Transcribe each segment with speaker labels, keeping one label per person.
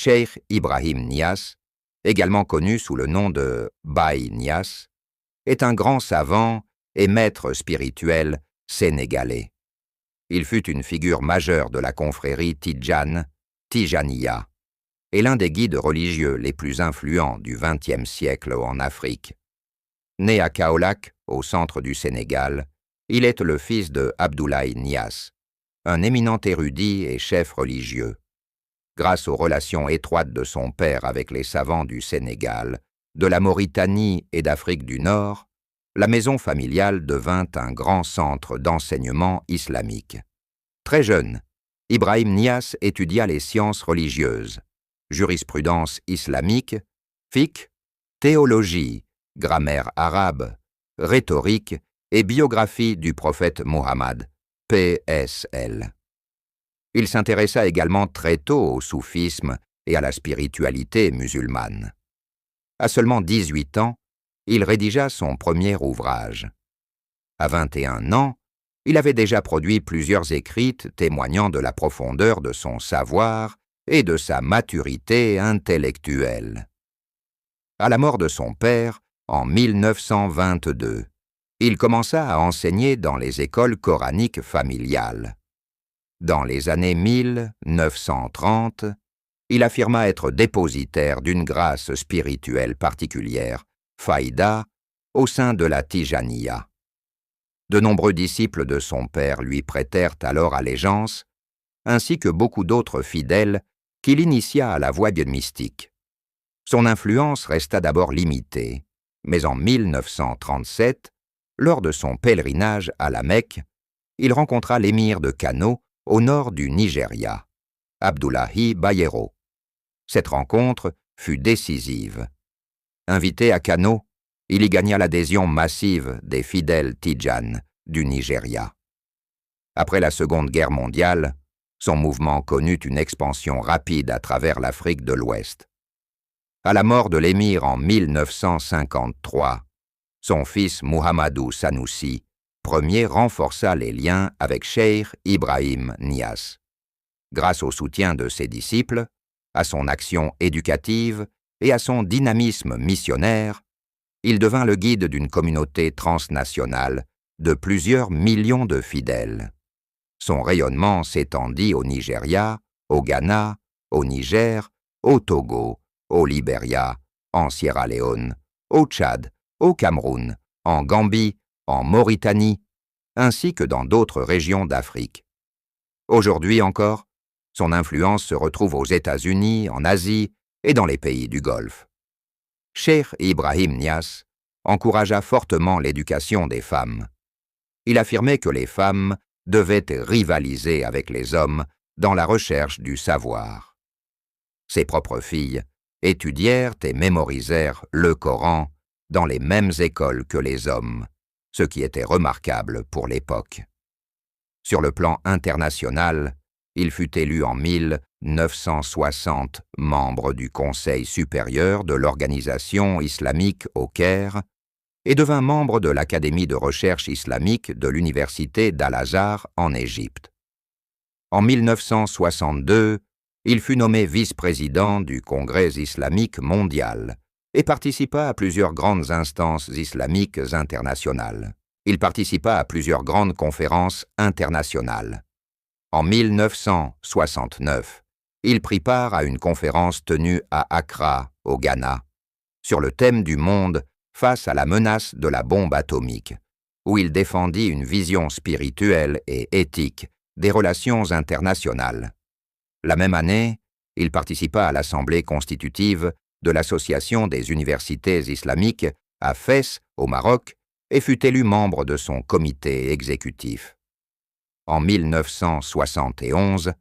Speaker 1: Cheikh Ibrahim Niasse, également connu sous le nom de Baye Niasse, est un grand savant et maître spirituel sénégalais. Il fut une figure majeure de la confrérie Tidjane, Tijaniya, et l'un des guides religieux les plus influents du XXe siècle en Afrique. Né à Kaolack, au centre du Sénégal, il est le fils de Abdoulaye Niasse, un éminent érudit et chef religieux. Grâce aux relations étroites de son père avec les savants du Sénégal, de la Mauritanie et d'Afrique du Nord, la maison familiale devint un grand centre d'enseignement islamique. Très jeune, Ibrahim Niasse étudia les sciences religieuses, jurisprudence islamique, fiqh, théologie, grammaire arabe, rhétorique et biographie du prophète Mohammed, PSL. Il s'intéressa également très tôt au soufisme et à la spiritualité musulmane. À seulement 18 ans, il rédigea son premier ouvrage. À 21 ans, il avait déjà produit plusieurs écrits témoignant de la profondeur de son savoir et de sa maturité intellectuelle. À la mort de son père, en 1922, il commença à enseigner dans les écoles coraniques familiales. Dans les années 1930, il affirma être dépositaire d'une grâce spirituelle particulière, faïda, au sein de la Tijaniya. De nombreux disciples de son père lui prêtèrent alors allégeance, ainsi que beaucoup d'autres fidèles qu'il initia à la voie mystique. Son influence resta d'abord limitée, mais en 1937, lors de son pèlerinage à la Mecque, il rencontra l'émir de Kano, au nord du Nigeria, Abdullahi Bayero. Cette rencontre fut décisive. Invité à Kano, il y gagna l'adhésion massive des fidèles Tidjane du Nigeria. Après la Seconde Guerre mondiale, son mouvement connut une expansion rapide à travers l'Afrique de l'Ouest. À la mort de l'émir en 1953, son fils Muhammadou Sanoussi Ier renforça les liens avec Cheikh Ibrahim Niasse. Grâce au soutien de ses disciples, à son action éducative et à son dynamisme missionnaire, il devint le guide d'une communauté transnationale de plusieurs millions de fidèles. Son rayonnement s'étendit au Nigeria, au Ghana, au Niger, au Togo, au Libéria, en Sierra Leone, au Tchad, au Cameroun, en Gambie, en Mauritanie, ainsi que dans d'autres régions d'Afrique. Aujourd'hui encore, son influence se retrouve aux États-Unis, en Asie et dans les pays du Golfe. Cheikh Ibrahim Niasse encouragea fortement l'éducation des femmes. Il affirmait que les femmes devaient rivaliser avec les hommes dans la recherche du savoir. Ses propres filles étudièrent et mémorisèrent le Coran dans les mêmes écoles que les hommes, ce qui était remarquable pour l'époque. Sur le plan international, il fut élu en 1960 membre du Conseil supérieur de l'Organisation islamique au Caire et devint membre de l'Académie de recherche islamique de l'Université d'Al-Azhar en Égypte. En 1962, il fut nommé vice-président du Congrès islamique mondial et participa à plusieurs grandes instances islamiques internationales. Il participa à plusieurs grandes conférences internationales. En 1969, il prit part à une conférence tenue à Accra, au Ghana, sur le thème du monde face à la menace de la bombe atomique, où il défendit une vision spirituelle et éthique des relations internationales. La même année, il participa à l'Assemblée constitutive de l'Association des universités islamiques à Fès, au Maroc, et fut élu membre de son comité exécutif. En 1971,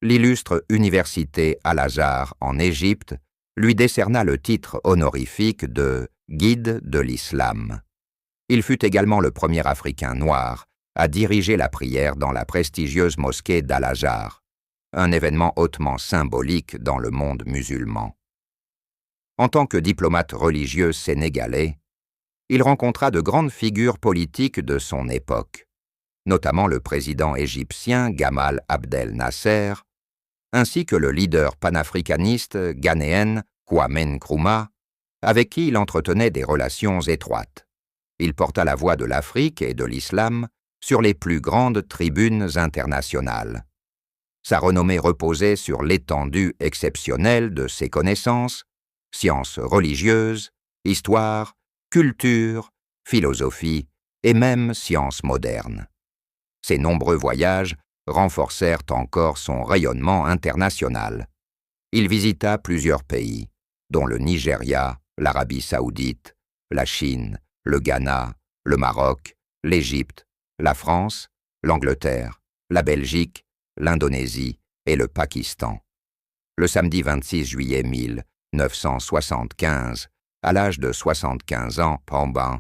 Speaker 1: l'illustre université Al-Azhar en Égypte lui décerna le titre honorifique de guide de l'islam. Il fut également le premier Africain noir à diriger la prière dans la prestigieuse mosquée d'Al-Azhar, un événement hautement symbolique dans le monde musulman. En tant que diplomate religieux sénégalais, il rencontra de grandes figures politiques de son époque, notamment le président égyptien Gamal Abdel Nasser, ainsi que le leader panafricaniste ghanéen Kwame Nkrumah, avec qui il entretenait des relations étroites. Il porta la voix de l'Afrique et de l'islam sur les plus grandes tribunes internationales. Sa renommée reposait sur l'étendue exceptionnelle de ses connaissances, sciences religieuses, histoire, culture, philosophie et même sciences modernes. Ses nombreux voyages renforcèrent encore son rayonnement international. Il visita plusieurs pays, dont le Nigeria, l'Arabie saoudite, la Chine, le Ghana, le Maroc, l'Égypte, la France, l'Angleterre, la Belgique, l'Indonésie et le Pakistan. Le samedi 26 juillet 1975, à l'âge de 75 ans, Pamban,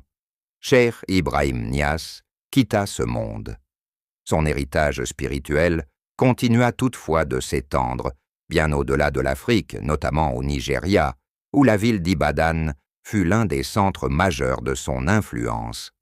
Speaker 1: Cheikh Ibrahim Niasse quitta ce monde. Son héritage spirituel continua toutefois de s'étendre bien au-delà de l'Afrique, notamment au Nigeria, où la ville d'Ibadan fut l'un des centres majeurs de son influence.